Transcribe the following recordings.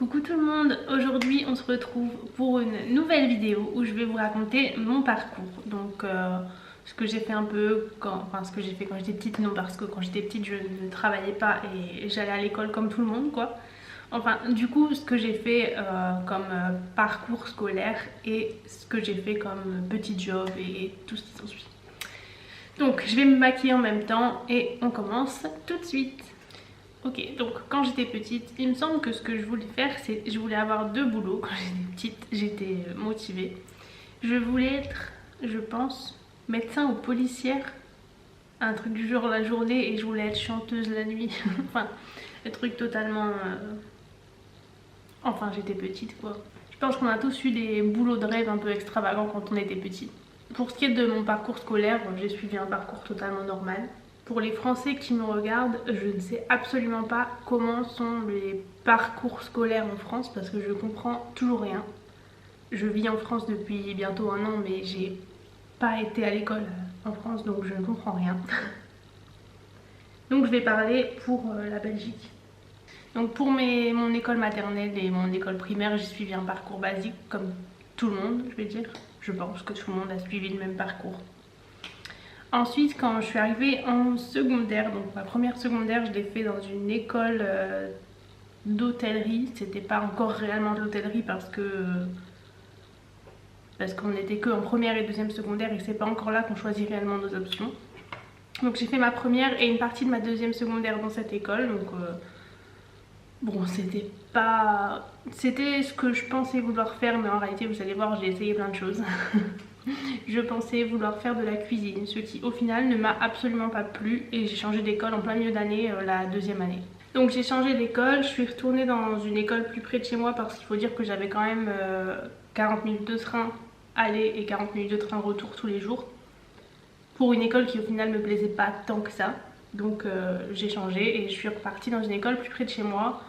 Coucou tout le monde, aujourd'hui on se retrouve pour une nouvelle vidéo où je vais vous raconter mon parcours. Donc ce que j'ai fait un peu, ce que j'ai fait quand j'étais petite, non, parce que quand j'étais petite je ne travaillais pas et j'allais à l'école comme tout le monde quoi. Enfin du coup ce que j'ai fait comme parcours scolaire et ce que j'ai fait comme petit job et tout ce qui s'ensuit. Donc je vais me maquiller en même temps et on commence tout de suite. Ok, donc quand j'étais petite, il me semble que ce que je voulais faire, c'est je voulais avoir 2 boulots. Quand j'étais petite, j'étais motivée. Je voulais être, je pense, médecin ou policière, un truc du genre la journée, et je voulais être chanteuse la nuit. Enfin, le truc totalement... Enfin, j'étais petite quoi. Je pense qu'on a tous eu des boulots de rêve un peu extravagants quand on était petit. Pour ce qui est de mon parcours scolaire, j'ai suivi un parcours totalement normal. Pour les Français qui me regardent, je ne sais absolument pas comment sont les parcours scolaires en France parce que je comprends toujours rien. Je vis en France depuis bientôt 1 an mais j'ai pas été à l'école en France donc je ne comprends rien. Donc je vais parler pour la Belgique. Donc pour mon école maternelle et mon école primaire, j'ai suivi un parcours basique comme tout le monde, je vais dire. Je pense que tout le monde a suivi le même parcours. Ensuite, quand je suis arrivée en secondaire, donc ma première secondaire, je l'ai fait dans une école d'hôtellerie. C'était pas encore réellement de l'hôtellerie parce qu'on n'était que en première et deuxième secondaire et c'est pas encore là qu'on choisit réellement nos options. Donc j'ai fait ma première et une partie de ma deuxième secondaire dans cette école. Donc bon, c'était ce que je pensais vouloir faire, mais en réalité, vous allez voir, j'ai essayé plein de choses. Je pensais vouloir faire de la cuisine, ce qui au final ne m'a absolument pas plu et j'ai changé d'école en plein milieu d'année, la deuxième année. Donc j'ai changé d'école, je suis retournée dans une école plus près de chez moi parce qu'il faut dire que j'avais quand même 40 minutes de train aller et 40 minutes de train retour tous les jours. Pour une école qui au final me plaisait pas tant que ça. Donc j'ai changé et je suis repartie dans une école plus près de chez moi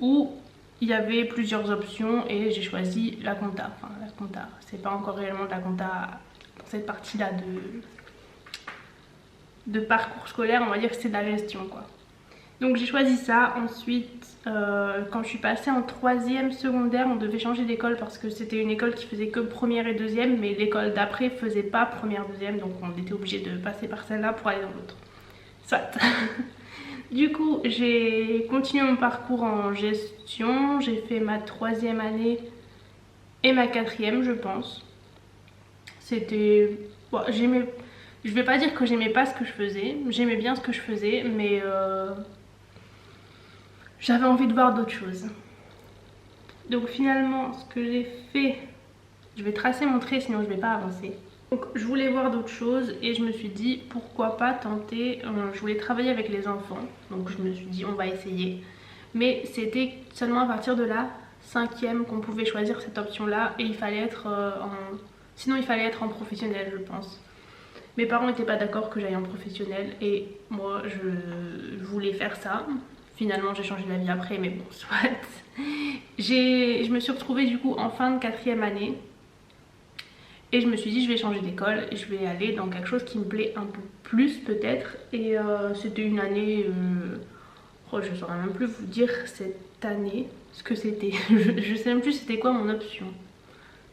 où il y avait plusieurs options et j'ai choisi la compta. Enfin la compta, c'est pas encore réellement de la compta dans cette partie là de parcours scolaire, on va dire que c'est de la gestion quoi. Donc j'ai choisi ça. Ensuite quand je suis passée en 3e secondaire, on devait changer d'école parce que c'était une école qui faisait que première et deuxième, mais l'école d'après faisait pas première deuxième, donc on était obligé de passer par celle-là pour aller dans l'autre. Soit. Du coup, j'ai continué mon parcours en gestion. J'ai fait ma 3e année et ma 4e, je pense. C'était... Bon, j'aimais... Je vais pas dire que j'aimais pas ce que je faisais. J'aimais bien ce que je faisais, mais j'avais envie de voir d'autres choses. Donc finalement, ce que j'ai fait... Je vais tracer mon trait, sinon je vais pas avancer. Donc je voulais voir d'autres choses et je me suis dit pourquoi pas tenter, je voulais travailler avec les enfants, donc je me suis dit on va essayer. Mais c'était seulement à partir de la 5e qu'on pouvait choisir cette option là et il fallait être sinon il fallait être en professionnel je pense. Mes parents n'étaient pas d'accord que j'aille en professionnel et moi je voulais faire ça. Finalement j'ai changé d'avis après mais bon soit. Je me suis retrouvée du coup en fin de 4e année. Et je me suis dit je vais changer d'école et je vais aller dans quelque chose qui me plaît un peu plus peut-être. Et c'était une année, oh, je ne saurais même plus vous dire cette année ce que c'était. Je sais même plus c'était quoi mon option.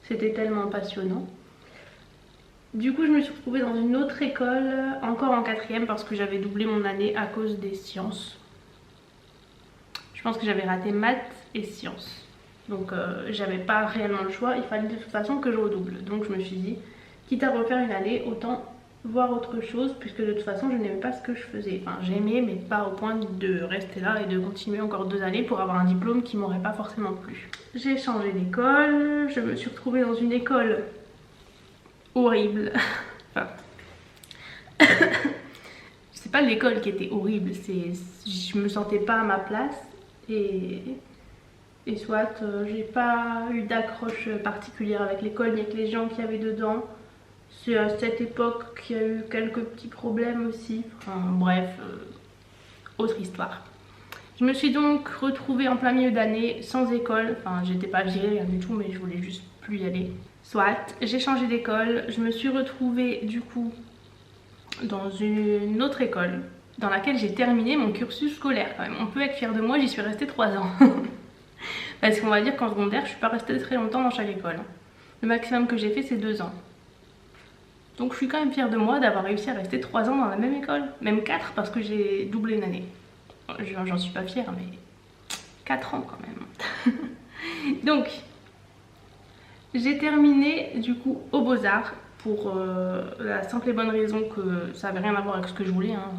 C'était tellement passionnant. Du coup je me suis retrouvée dans une autre école, encore en 4e parce que j'avais doublé mon année à cause des sciences. Je pense que j'avais raté maths et sciences. Donc j'avais pas réellement le choix, il fallait de toute façon que je redouble. Donc je me suis dit, quitte à refaire une année, autant voir autre chose, puisque de toute façon je n'aimais pas ce que je faisais. Enfin j'aimais mais pas au point de rester là et de continuer encore 2 années pour avoir un diplôme qui m'aurait pas forcément plu. J'ai changé d'école, je me suis retrouvée dans une école horrible. Enfin... c'est pas l'école qui était horrible, c'est... je me sentais pas à ma place et soit j'ai pas eu d'accroche particulière avec l'école ni avec les gens qu'il y avait dedans. C'est à cette époque qu'il y a eu quelques petits problèmes aussi. Enfin bref, autre histoire. Je me suis donc retrouvée en plein milieu d'année sans école. Enfin j'étais pas virée rien du tout mais je voulais juste plus y aller. Soit, j'ai changé d'école. Je me suis retrouvée du coup dans une autre école dans laquelle j'ai terminé mon cursus scolaire quand même. On peut être fier de moi, j'y suis restée 3 ans. Parce qu'on va dire qu'en secondaire, je suis pas restée très longtemps dans chaque école. Le maximum que j'ai fait, c'est 2 ans. Donc je suis quand même fière de moi d'avoir réussi à rester 3 ans dans la même école. Même 4 parce que j'ai doublé une année. J'en suis pas fière, mais 4 ans quand même. Donc, j'ai terminé du coup aux Beaux-Arts pour la simple et bonne raison que ça avait rien à voir avec ce que je voulais. Hein.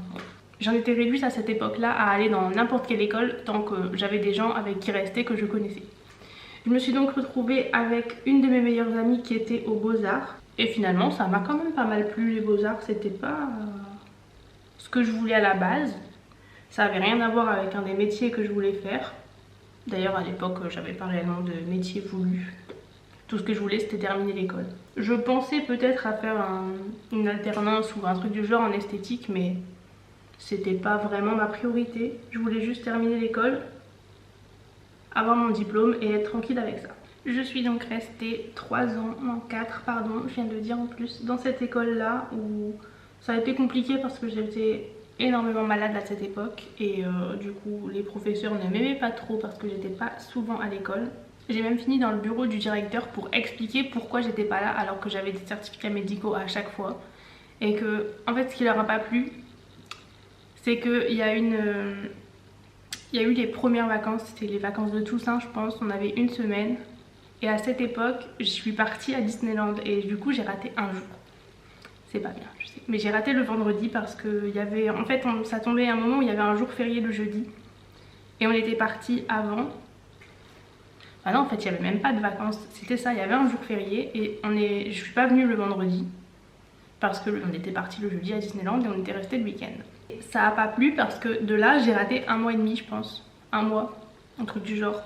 J'en étais réduite à cette époque-là à aller dans n'importe quelle école tant que j'avais des gens avec qui rester que je connaissais. Je me suis donc retrouvée avec une de mes meilleures amies qui était aux Beaux-Arts. Et finalement, ça m'a quand même pas mal plu les Beaux-Arts. C'était pas ce que je voulais à la base. Ça avait rien à voir avec un des métiers que je voulais faire. D'ailleurs, à l'époque, j'avais pas réellement de métier voulu. Tout ce que je voulais, c'était terminer l'école. Je pensais peut-être à faire une alternance ou un truc du genre en esthétique, mais c'était pas vraiment ma priorité. Je voulais juste terminer l'école, avoir mon diplôme et être tranquille avec ça. Je suis donc restée 3 ans, non 4 pardon, je viens de le dire en plus, dans cette école là où ça a été compliqué parce que j'étais énormément malade à cette époque et du coup les professeurs ne m'aimaient pas trop parce que j'étais pas souvent à l'école. J'ai même fini dans le bureau du directeur pour expliquer pourquoi j'étais pas là alors que j'avais des certificats médicaux à chaque fois. Et que en fait ce qui leur a pas plu, c'est qu'il y a eu les premières vacances, c'était les vacances de Toussaint je pense, on avait une semaine. Et à cette époque, je suis partie à Disneyland et du coup j'ai raté un jour. C'est pas bien, je sais. Mais j'ai raté le vendredi parce que il y avait... En fait, ça tombait à un moment où il y avait un jour férié le jeudi. Et on était parti avant. Ah non, en fait, il n'y avait même pas de vacances. C'était ça, il y avait un jour férié et je suis pas venue le vendredi. Parce qu'on était parti le jeudi à Disneyland et on était resté le week-end. Ça a pas plu parce que de là, j'ai raté 1 mois et demi, je pense. 1 mois, un truc du genre,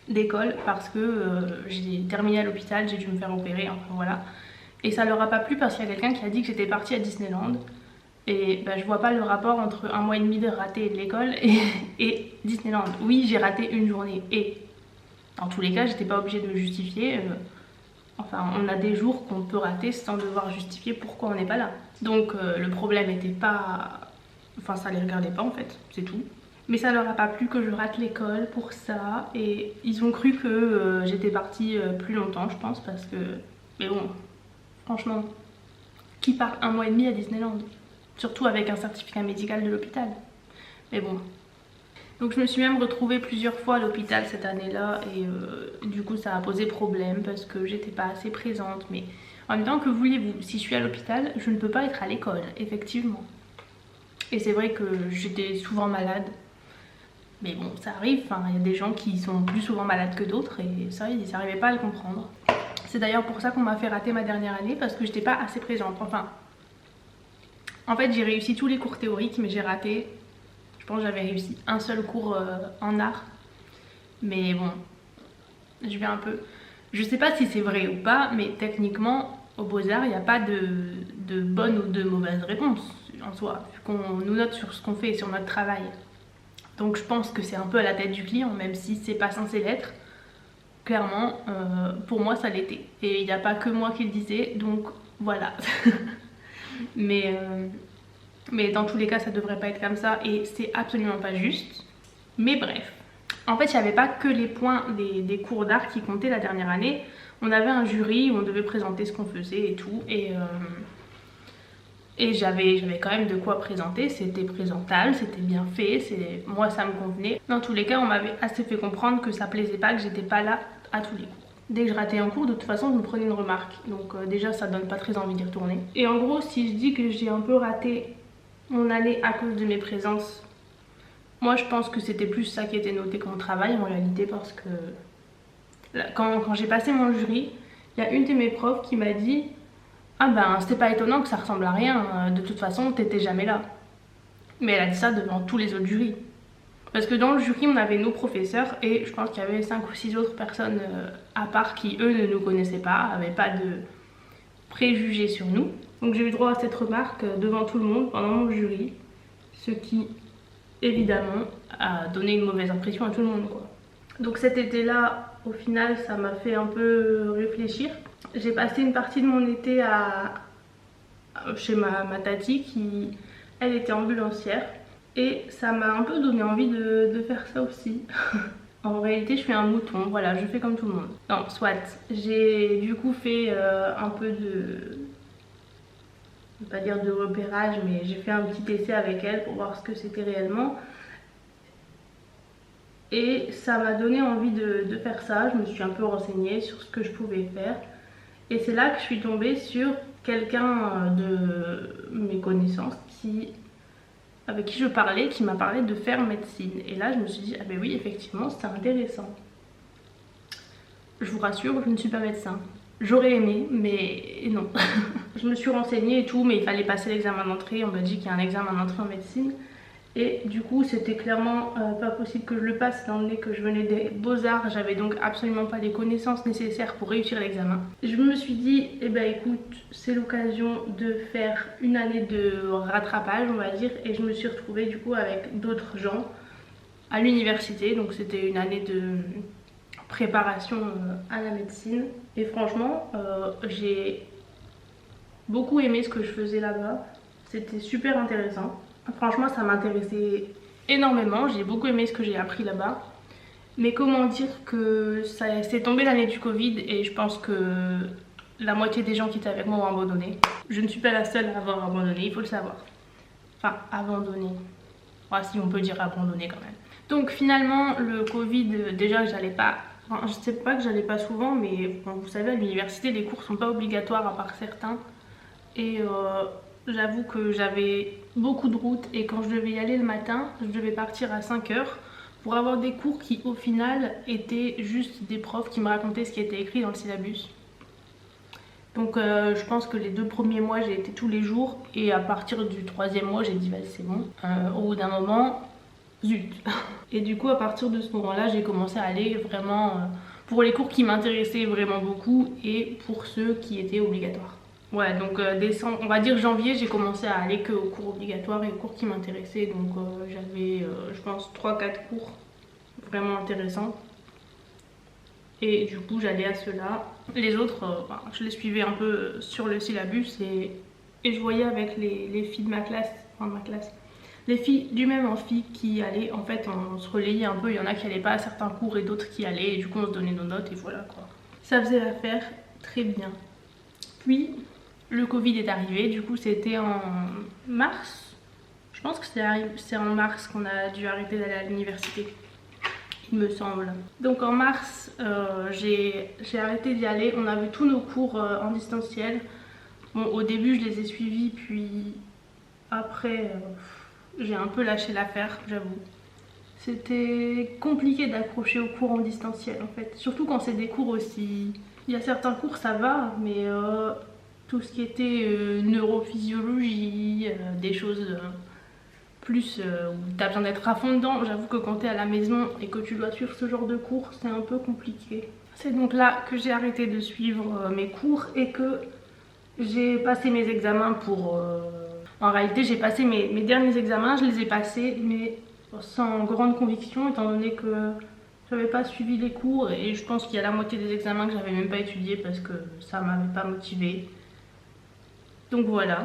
d'école parce que j'ai terminé à l'hôpital, j'ai dû me faire opérer, enfin voilà. Et ça leur a pas plu parce qu'il y a quelqu'un qui a dit que j'étais partie à Disneyland. Et bah, je vois pas le rapport entre 1 mois et demi de raté de l'école et Disneyland. Oui, j'ai raté une journée et dans tous les cas, j'étais pas obligée de me justifier. Enfin, on a des jours qu'on peut rater sans devoir justifier pourquoi on n'est pas là. Donc le problème était pas... Enfin, ça les regardait pas en fait, c'est tout. Mais ça leur a pas plu que je rate l'école pour ça. Et ils ont cru que j'étais partie plus longtemps, je pense, parce que... Mais bon, franchement, qui part 1 mois et demi à Disneyland? Surtout avec un certificat médical de l'hôpital. Mais bon. Donc je me suis même retrouvée plusieurs fois à l'hôpital cette année-là. Et du coup ça a posé problème parce que j'étais pas assez présente. Mais en même temps, que voulez-vous? Si je suis à l'hôpital, je ne peux pas être à l'école, effectivement. Et c'est vrai que j'étais souvent malade. Mais bon, ça arrive, enfin, il y a des gens qui sont plus souvent malades que d'autres et ça, ils n'arrivaient pas à le comprendre. C'est d'ailleurs pour ça qu'on m'a fait rater ma dernière année parce que j'étais pas assez présente. Enfin, en fait, j'ai réussi tous les cours théoriques, mais j'ai raté, je pense que j'avais réussi un seul cours en art. Mais bon, je vais un peu... Je sais pas si c'est vrai ou pas, mais techniquement, aux Beaux-Arts, il n'y a pas de bonne ou de mauvaise réponse en soi, vu qu'on nous note sur ce qu'on fait et sur notre travail. Donc je pense que c'est un peu à la tête du client, même si c'est pas censé l'être. Clairement, pour moi ça l'était. Et il n'y a pas que moi qui le disais, donc voilà. mais dans tous les cas ça devrait pas être comme ça et c'est absolument pas juste. Mais bref. En fait il n'y avait pas que les points des cours d'art qui comptaient la dernière année. On avait un jury où on devait présenter ce qu'on faisait et tout. Et j'avais quand même de quoi présenter, c'était présentable, c'était bien fait, moi ça me convenait. Dans tous les cas, on m'avait assez fait comprendre que ça plaisait pas, que j'étais pas là à tous les cours. Dès que je ratais un cours, de toute façon, je me prenais une remarque. Donc déjà, ça donne pas très envie d'y retourner. Et en gros, si je dis que j'ai un peu raté mon année à cause de mes présences, moi je pense que c'était plus ça qui était noté que mon travail en réalité parce que quand j'ai passé mon jury, il y a une de mes profs qui m'a dit: ah ben c'était pas étonnant que ça ressemble à rien, de toute façon t'étais jamais là. Mais elle a dit ça devant tous les autres jurys. Parce que dans le jury on avait nos professeurs et je pense qu'il y avait 5 ou 6 autres personnes à part qui eux ne nous connaissaient pas, n'avaient pas de préjugés sur nous. Donc j'ai eu droit à cette remarque devant tout le monde pendant mon jury, ce qui évidemment a donné une mauvaise impression à tout le monde quoi. Donc cet été là au final ça m'a fait un peu réfléchir. J'ai passé une partie de mon été chez ma tati qui, elle, était ambulancière. Et ça m'a un peu donné envie de faire ça aussi. En réalité je suis un mouton, voilà, je fais comme tout le monde. Non, soit. J'ai du coup fait un peu de... je vais pas dire de repérage, mais j'ai fait un petit essai avec elle pour voir ce que c'était réellement. Et ça m'a donné envie de faire ça. Je me suis un peu renseignée sur ce que je pouvais faire. Et c'est là que je suis tombée sur quelqu'un de mes connaissances avec qui je parlais, qui m'a parlé de faire médecine. Et là je me suis dit, ah ben oui, effectivement c'est intéressant. Je vous rassure, je ne suis pas médecin. J'aurais aimé, mais non. Je me suis renseignée et tout, mais il fallait passer l'examen d'entrée. En Belgique, il y a un examen d'entrée en médecine. Et du coup, c'était clairement pas possible que je le passe, étant donné que je venais des Beaux-Arts. J'avais donc absolument pas les connaissances nécessaires pour réussir l'examen. Je me suis dit, eh ben écoute, c'est l'occasion de faire une année de rattrapage, on va dire. Et je me suis retrouvée du coup avec d'autres gens à l'université. Donc c'était une année de préparation à la médecine. Et franchement, j'ai beaucoup aimé ce que je faisais là-bas. C'était super intéressant. Franchement, ça m'intéressait énormément. J'ai beaucoup aimé ce que j'ai appris là-bas. Mais comment dire que ça c'est tombé l'année du Covid et je pense que la moitié des gens qui étaient avec moi ont abandonné. Je ne suis pas la seule à avoir abandonné, il faut le savoir. Enfin, abandonné. Ah, si on peut dire abandonné quand même. Donc finalement, le Covid, déjà j'allais pas... Enfin, je sais pas que j'allais pas souvent, mais bon, vous savez, à l'université, les cours sont pas obligatoires à part certains. Et j'avoue que j'avais beaucoup de route et quand je devais y aller le matin, je devais partir à 5 h pour avoir des cours qui au final étaient juste des profs qui me racontaient ce qui était écrit dans le syllabus. Donc je pense que les 2 premiers mois j'ai été tous les jours et à partir du 3e mois j'ai dit vas-y c'est bon. Au bout d'un moment, zut. Et du coup à partir de ce moment-là j'ai commencé à aller vraiment pour les cours qui m'intéressaient vraiment beaucoup et pour ceux qui étaient obligatoires. Ouais, donc décembre, on va dire janvier, j'ai commencé à aller que aux cours obligatoires et aux cours qui m'intéressaient. Donc j'avais, je pense, 3-4 cours vraiment intéressants. Et du coup, j'allais à ceux-là. Les autres, je les suivais un peu sur le syllabus et je voyais avec les filles de ma classe, les filles du même amphi qui allaient, en fait, on se relayait un peu. Il y en a qui allaient pas à certains cours et d'autres qui allaient. Et du coup, on se donnait nos notes et voilà quoi. Ça faisait l'affaire très bien. Puis... le Covid est arrivé, du coup c'était en mars. Je pense que c'est en mars qu'on a dû arrêter d'aller à l'université, il me semble. Donc en mars, j'ai arrêté d'y aller. On avait tous nos cours en distanciel. Bon, au début je les ai suivis, puis après j'ai un peu lâché l'affaire, j'avoue. C'était compliqué d'accrocher aux cours en distanciel en fait. Surtout quand c'est des cours aussi... il y a certains cours ça va, mais... tout ce qui était neurophysiologie, des choses plus où tu as besoin d'être à fond dedans. J'avoue que quand tu es à la maison et que tu dois suivre ce genre de cours, c'est un peu compliqué. C'est donc là que j'ai arrêté de suivre mes cours et que j'ai passé mes examens pour... En réalité, j'ai passé mes derniers examens, je les ai passés, mais sans grande conviction, étant donné que j'avais pas suivi les cours et je pense qu'il y a la moitié des examens que j'avais même pas étudié parce que ça m'avait pas motivée. Donc voilà,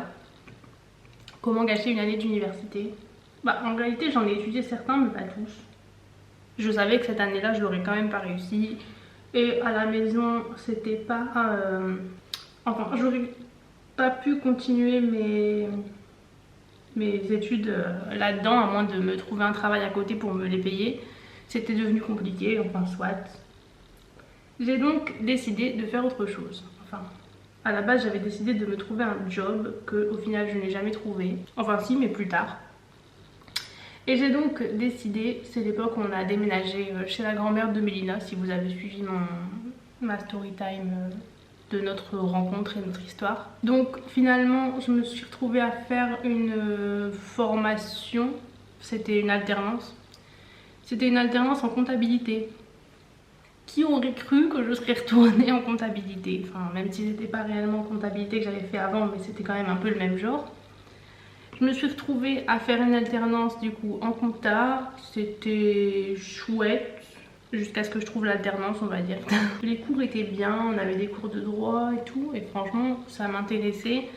comment gâcher une année d'université. En réalité j'en ai étudié certains mais pas tous. Je savais que cette année là je l'aurais quand même pas réussi. Et à la maison c'était pas... enfin j'aurais pas pu continuer mes études là-dedans à moins de me trouver un travail à côté pour me les payer. C'était devenu compliqué, enfin soit. J'ai donc décidé de faire autre chose. Enfin... à la base, j'avais décidé de me trouver un job que au final je n'ai jamais trouvé. Enfin si, mais plus tard. Et j'ai donc décidé, c'est l'époque où on a déménagé chez la grand-mère de Mélina, si vous avez suivi ma story time de notre rencontre et notre histoire. Donc finalement, je me suis retrouvée à faire une formation, c'était une alternance. C'était une alternance en comptabilité. Qui aurait cru que je serais retournée en comptabilité? Enfin, même si c'était pas réellement comptabilité que j'avais fait avant, mais c'était quand même un peu le même genre. Je me suis retrouvée à faire une alternance du coup en compta. C'était chouette, jusqu'à ce que je trouve l'alternance, on va dire. Les cours étaient bien, on avait des cours de droit et tout, et franchement ça m'intéressait.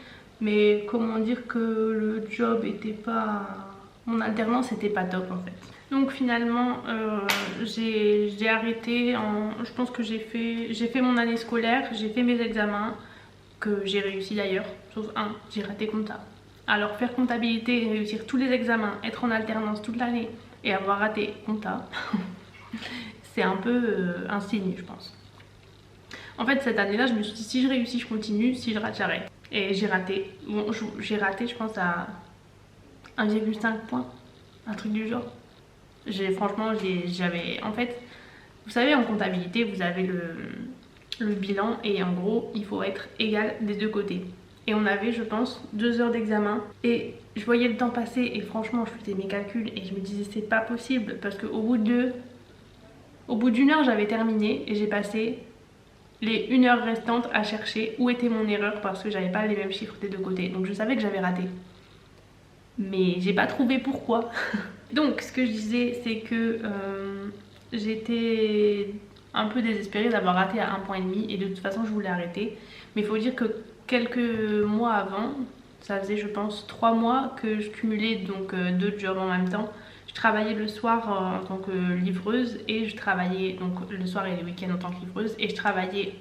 Mais comment dire que le job était pas... mon alternance était pas top en fait. Donc finalement j'ai arrêté, je pense que j'ai fait mon année scolaire, j'ai fait mes examens, que j'ai réussi d'ailleurs, sauf un, j'ai raté compta. Alors faire comptabilité, réussir tous les examens, être en alternance toute l'année et avoir raté compta, c'est un peu un signe je pense. En fait cette année là je me suis dit si je réussis je continue, si je rate j'arrête. Et j'ai raté, bon j'ai raté je pense à 1,5 points, un truc du genre. Franchement j'avais, en fait vous savez en comptabilité vous avez le bilan et en gros il faut être égal des deux côtés. Et on avait je pense 2 heures d'examen et je voyais le temps passer et franchement je faisais mes calculs et je me disais c'est pas possible parce qu'au bout d'une heure j'avais terminé et j'ai passé les 1 heure restantes à chercher où était mon erreur parce que j'avais pas les mêmes chiffres des deux côtés. Donc je savais que j'avais raté. Mais j'ai pas trouvé pourquoi. Donc ce que je disais c'est que j'étais un peu désespérée d'avoir raté à 1,5 points et de toute façon je voulais arrêter. Mais il faut dire que quelques mois avant, ça faisait je pense 3 mois que je cumulais donc 2 jobs en même temps. Je travaillais le soir en tant que livreuse et je travaillais donc le soir et les week-ends en tant que livreuse et je travaillais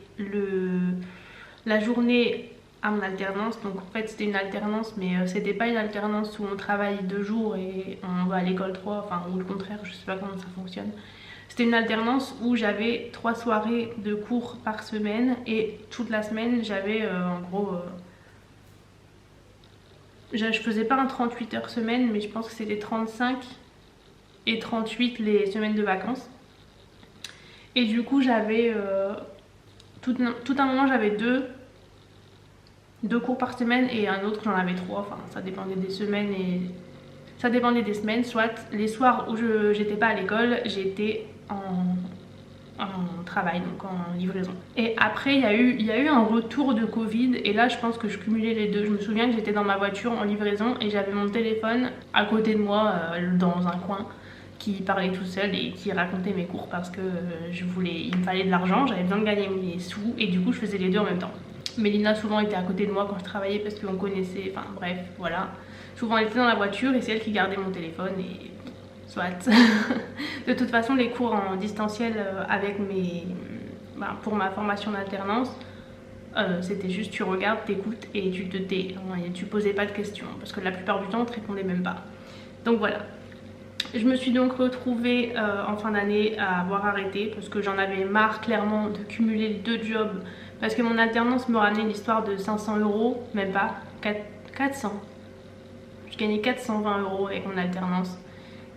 la journée à mon alternance. Donc en fait c'était une alternance mais c'était pas une alternance où on travaille 2 jours et on va à l'école 3, enfin ou le contraire, je sais pas comment ça fonctionne. C'était une alternance où j'avais 3 soirées de cours par semaine et toute la semaine j'avais en gros je faisais pas un 38 heures semaine mais je pense que c'était 35 et 38 les semaines de vacances. Et du coup j'avais tout un moment j'avais deux cours par semaine et un autre j'en avais 3, enfin ça dépendait des semaines et ça dépendait des semaines. Soit les soirs où j'étais pas à l'école j'étais en travail, donc en livraison. Et après il y a eu un retour de Covid et là je pense que je cumulais les deux. Je me souviens que j'étais dans ma voiture en livraison et j'avais mon téléphone à côté de moi dans un coin qui parlait tout seul et qui racontait mes cours parce que il me fallait de l'argent, j'avais besoin de gagner mes sous et du coup je faisais les deux en même temps. Mélina souvent était à côté de moi quand je travaillais parce qu'on connaissait, enfin bref, voilà. Souvent elle était dans la voiture et c'est elle qui gardait mon téléphone et soit. De toute façon les cours en distanciel avec pour ma formation d'alternance, c'était juste tu regardes, t'écoutes et tu te tais. Et tu posais pas de questions parce que la plupart du temps on te répondait même pas. Donc voilà. Je me suis donc retrouvée en fin d'année à avoir arrêté parce que j'en avais marre clairement de cumuler les 2 jobs parce que mon alternance me ramenait l'histoire de 500 €, même pas, 400. Je gagnais 420 € avec mon alternance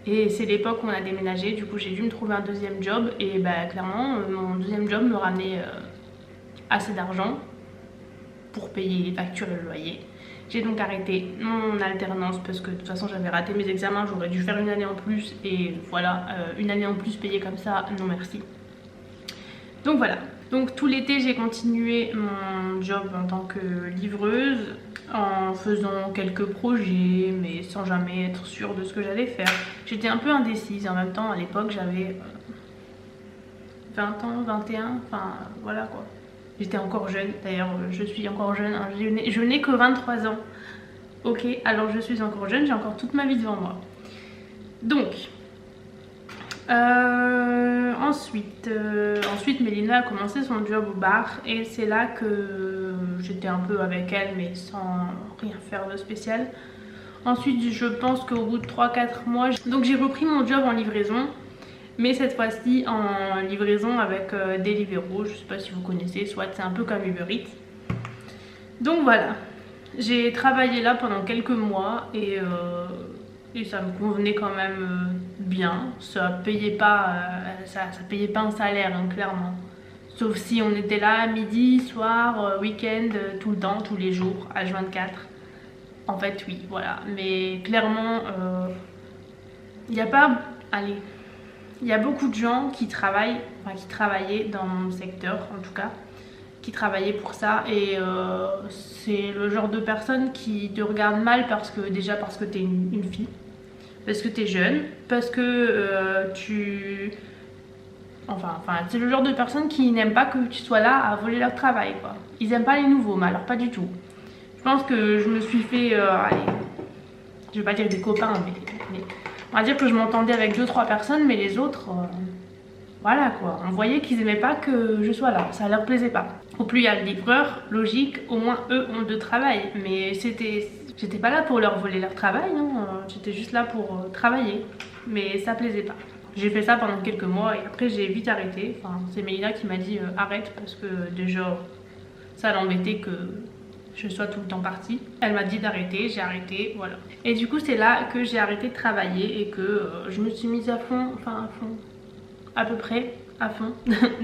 et c'est l'époque où on a déménagé, du coup j'ai dû me trouver un deuxième job et bah clairement mon deuxième job me ramenait assez d'argent pour payer les factures et le loyer. J'ai donc arrêté mon alternance parce que de toute façon j'avais raté mes examens, j'aurais dû faire une année en plus et voilà, une année en plus payée comme ça, non merci. Donc voilà, donc tout l'été j'ai continué mon job en tant que livreuse en faisant quelques projets mais sans jamais être sûre de ce que j'allais faire. J'étais un peu indécise et en même temps à l'époque j'avais 20 ans, 21, enfin voilà quoi. J'étais encore jeune, d'ailleurs je suis encore jeune, hein. Je n'ai que 23 ans. Ok, alors je suis encore jeune, j'ai encore toute ma vie devant moi. Donc, ensuite Mélina a commencé son job au bar et c'est là que j'étais un peu avec elle mais sans rien faire de spécial. Ensuite je pense qu'au bout de 3-4 mois, donc j'ai repris mon job en livraison. Mais cette fois-ci en livraison avec Deliveroo, je sais pas si vous connaissez, soit c'est un peu comme Uber Eats. Donc voilà, j'ai travaillé là pendant quelques mois et ça me convenait quand même bien. Ça payait pas un salaire hein, clairement. Sauf si on était là midi, soir, week-end, tout le temps, tous les jours, H24. En fait oui, voilà. Mais clairement, il n'y a pas... Allez... Il y a beaucoup de gens qui travaillent, enfin qui travaillaient dans mon secteur en tout cas, qui travaillaient pour ça et c'est le genre de personnes qui te regardent mal parce que t'es une fille, parce que t'es jeune, parce que Enfin, c'est le genre de personnes qui n'aiment pas que tu sois là à voler leur travail quoi. Ils aiment pas les nouveaux, mais alors pas du tout. Je pense que je me suis fait, allez, je vais pas dire des copains mais On va dire que je m'entendais avec 2-3 personnes, mais les autres, voilà quoi. On voyait qu'ils aimaient pas que je sois là, ça leur plaisait pas. Au plus il y a le livreur, logique, au moins eux ont de travail. Mais j'étais pas là pour leur voler leur travail, hein. J'étais juste là pour travailler. Mais ça plaisait pas. J'ai fait ça pendant quelques mois et après j'ai vite arrêté. Enfin, c'est Mélina qui m'a dit arrête parce que déjà ça l'embêtait que je sois tout le temps partie. Elle m'a dit d'arrêter, j'ai arrêté, voilà. Et du coup c'est là que j'ai arrêté de travailler et que je me suis mise à fond, enfin à fond, à peu près à fond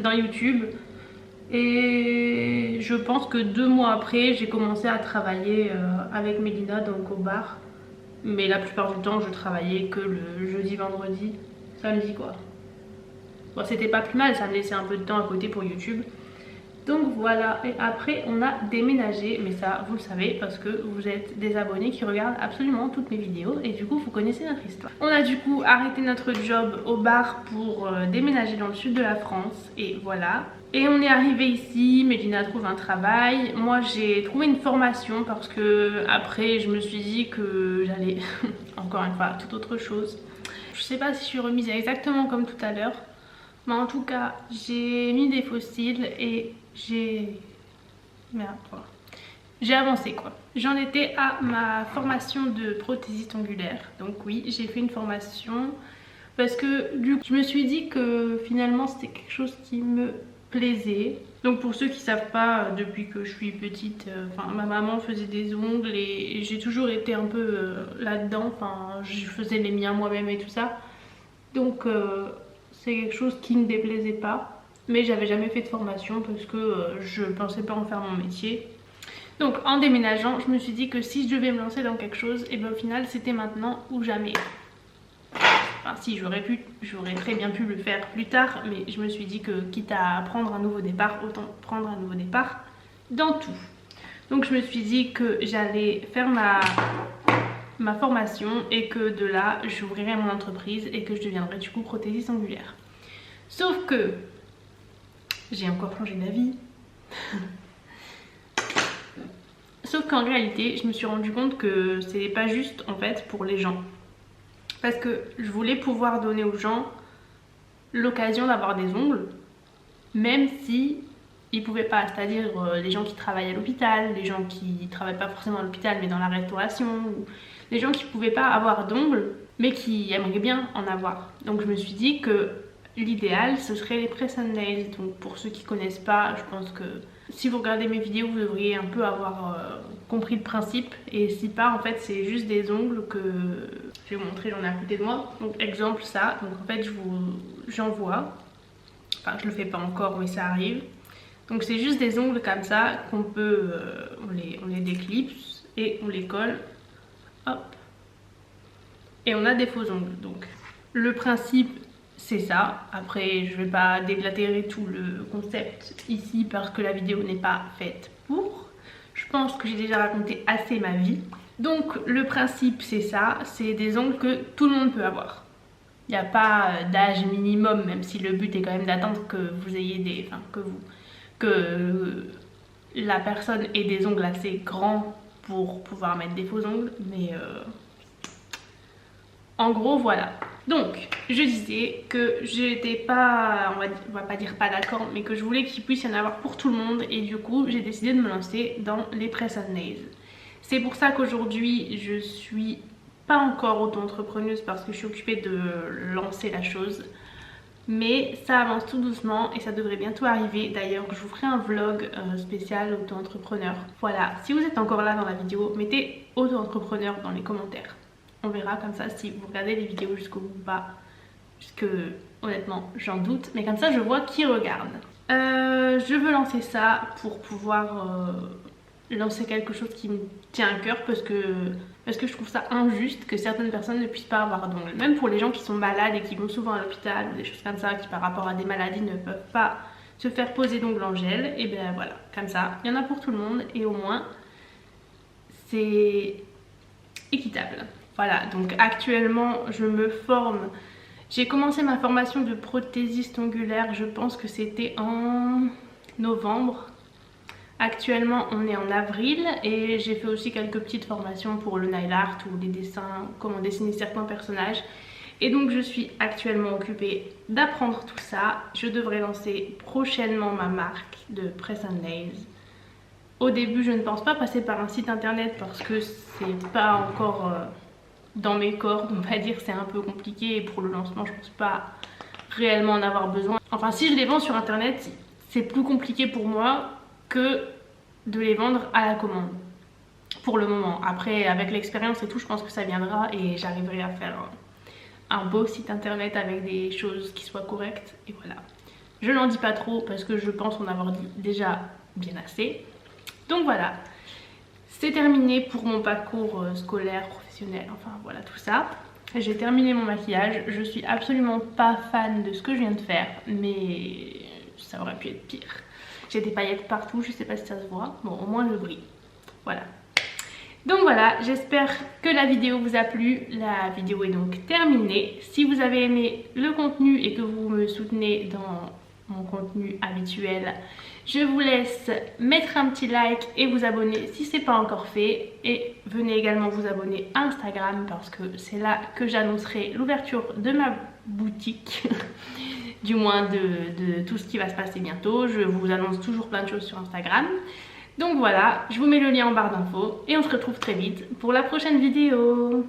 dans YouTube. Et je pense que 2 mois après j'ai commencé à travailler avec Mélina donc au bar. Mais la plupart du temps je travaillais que le jeudi, vendredi, samedi quoi. Bon c'était pas plus mal, ça me laissait un peu de temps à côté pour YouTube. Donc voilà, et après on a déménagé, mais ça vous le savez parce que vous êtes des abonnés qui regardent absolument toutes mes vidéos et du coup vous connaissez notre histoire. On a du coup arrêté notre job au bar pour déménager dans le sud de la France et voilà. Et on est arrivé ici, Mélina trouve un travail, moi j'ai trouvé une formation parce que après je me suis dit que j'allais encore une fois toute autre chose. Je sais pas si je suis remise exactement comme tout à l'heure. Mais en tout cas, j'ai mis des fossiles et j'ai... Merde, voilà. J'ai avancé quoi. J'en étais à ma formation de prothésiste ongulaire. Donc oui, j'ai fait une formation parce que du coup, je me suis dit que finalement c'était quelque chose qui me plaisait. Donc pour ceux qui savent pas, depuis que je suis petite, ma maman faisait des ongles et j'ai toujours été un peu là-dedans. Enfin, je faisais les miens moi-même et tout ça. Donc... c'est quelque chose qui ne me déplaisait pas, mais j'avais jamais fait de formation parce que je pensais pas en faire mon métier. Donc en déménageant, je me suis dit que si je devais me lancer dans quelque chose, et ben au final c'était maintenant ou jamais. Enfin si, j'aurais très bien pu le faire plus tard, mais je me suis dit que quitte à prendre un nouveau départ, autant prendre un nouveau départ dans tout. Donc je me suis dit que j'allais faire ma formation et que de là j'ouvrirai mon entreprise et que je deviendrai du coup prothésiste ongulaire. Sauf que j'ai encore changé d'avis. Sauf qu'en réalité je me suis rendu compte que c'est pas juste en fait pour les gens. Parce que je voulais pouvoir donner aux gens l'occasion d'avoir des ongles, même si ils pouvaient pas, c'est-à-dire les gens qui travaillent à l'hôpital, les gens qui travaillent pas forcément à l'hôpital mais dans la restauration, ou les gens qui pouvaient pas avoir d'ongles mais qui aimeraient bien en avoir. Donc je me suis dit que l'idéal ce serait les press and nails. Donc pour ceux qui connaissent pas, je pense que si vous regardez mes vidéos vous devriez un peu avoir compris le principe. Et si pas, en fait c'est juste des ongles que je vais vous montrer, j'en ai à côté de moi. Donc exemple ça, donc en fait j'envoie, enfin je le fais pas encore mais ça arrive. Donc c'est juste des ongles comme ça qu'on peut, on les déclipse et on les colle, hop, et on a des faux ongles. Donc le principe c'est ça. Après je vais pas déblatérer tout le concept ici parce que la vidéo n'est pas faite pour. Je pense que j'ai déjà raconté assez ma vie. Donc le principe c'est ça, c'est des ongles que tout le monde peut avoir. Il n'y a pas d'âge minimum, même si le but est quand même d'attendre que vous ayez des... Enfin que la personne ait des ongles assez grands pour pouvoir mettre des faux ongles, mais en gros voilà. Donc je disais que j'étais pas, on va pas dire pas d'accord, mais que je voulais qu'il puisse y en avoir pour tout le monde et du coup j'ai décidé de me lancer dans les press and nails. C'est pour ça qu'aujourd'hui je suis pas encore auto-entrepreneuse parce que je suis occupée de lancer la chose. Mais ça avance tout doucement et ça devrait bientôt arriver. D'ailleurs je vous ferai un vlog spécial auto-entrepreneur. Voilà, si vous êtes encore là dans la vidéo, mettez auto-entrepreneur dans les commentaires. On verra comme ça si vous regardez les vidéos jusqu'au bout ou pas. Puisque honnêtement j'en doute, mais comme ça je vois qui regarde. Je veux lancer ça pour pouvoir lancer quelque chose qui me tient à cœur parce que je trouve ça injuste que certaines personnes ne puissent pas avoir d'ongles. Même pour les gens qui sont malades et qui vont souvent à l'hôpital ou des choses comme ça, qui par rapport à des maladies ne peuvent pas se faire poser d'ongles en gel, et bien voilà, comme ça, il y en a pour tout le monde et au moins c'est équitable. Voilà, donc actuellement je me forme. J'ai commencé ma formation de prothésiste ongulaire, je pense que c'était en novembre. Actuellement on est en avril et j'ai fait aussi quelques petites formations pour le nail art ou les dessins, comment dessiner certains personnages. Et donc je suis actuellement occupée d'apprendre tout ça. Je devrais lancer prochainement ma marque de Press and Nails. Au début je ne pense pas passer par un site internet parce que c'est pas encore dans mes cordes, on va dire, c'est un peu compliqué et pour le lancement je pense pas réellement en avoir besoin. Enfin si je les vends sur internet, c'est plus compliqué pour moi que de les vendre à la commande. Pour le moment. Après avec l'expérience et tout, je pense que ça viendra et j'arriverai à faire un beau site internet avec des choses qui soient correctes et voilà. Je n'en dis pas trop parce que je pense en avoir dit déjà bien assez. Donc voilà, c'est terminé pour mon parcours scolaire, professionnel, enfin voilà tout ça. J'ai terminé mon maquillage, je suis absolument pas fan de ce que je viens de faire, mais ça aurait pu être pire. J'ai des paillettes partout, je sais pas si ça se voit, bon au moins je brille, voilà. Donc voilà, j'espère que la vidéo vous a plu. La vidéo est donc terminée. Si vous avez aimé le contenu et que vous me soutenez dans mon contenu habituel, je vous laisse mettre un petit like et vous abonner si ce n'est pas encore fait. Et venez également vous abonner à Instagram parce que c'est là que j'annoncerai l'ouverture de ma boutique. Du moins de tout ce qui va se passer bientôt. Je vous annonce toujours plein de choses sur Instagram. Donc voilà, je vous mets le lien en barre d'infos et on se retrouve très vite pour la prochaine vidéo.